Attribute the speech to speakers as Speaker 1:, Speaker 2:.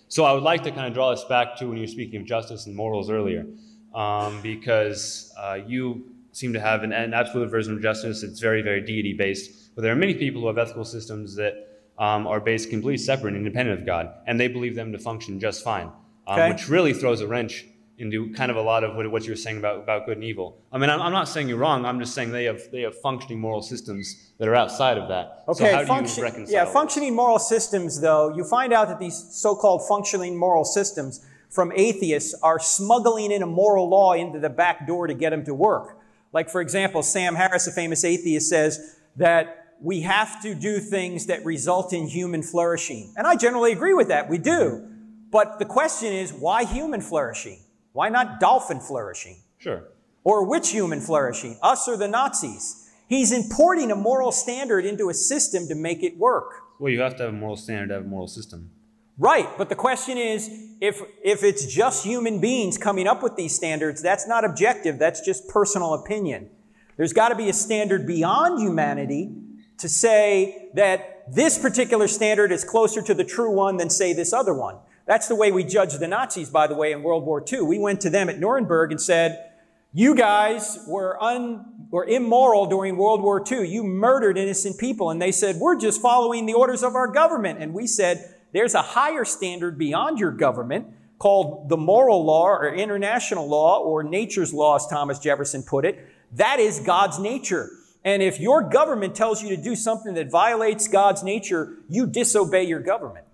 Speaker 1: So I would like to kind of draw this back to when you were speaking of justice and morals earlier, because you seem to have an absolute version of justice. It's very, very deity-based. But there are many people who have ethical systems that are based completely separate and independent of God, and they believe them to function just fine, which really throws a wrench into kind of a lot of what you're saying about good and evil. I mean, I'm not saying you're wrong. I'm just saying they have functioning moral systems that are outside of that.
Speaker 2: Okay,
Speaker 1: so how do you reconcile?
Speaker 2: Yeah, functioning moral systems, though, you find out that these so-called functioning moral systems from atheists are smuggling in a moral law into the back door to get them to work. Like, for example, Sam Harris, a famous atheist, says that we have to do things that result in human flourishing. And I generally agree with that. We do. But the question is, why human flourishing? Why not dolphin flourishing?
Speaker 1: Sure.
Speaker 2: Or which human flourishing? Us or the Nazis? He's importing a moral standard into a system to make it work.
Speaker 1: Well, you have to have a moral standard to have a moral system.
Speaker 2: Right, but the question is, if it's just human beings coming up with these standards, that's not objective, that's just personal opinion. There's got to be a standard beyond humanity to say that this particular standard is closer to the true one than, say, this other one. That's the way we judged the Nazis, by the way, in World War II. We went to them at Nuremberg and said, you guys were immoral during World War II. You murdered innocent people. And they said, we're just following the orders of our government. And we said, there's a higher standard beyond your government called the moral law or international law or nature's law, as Thomas Jefferson put it. That is God's nature. And if your government tells you to do something that violates God's nature, you disobey your government.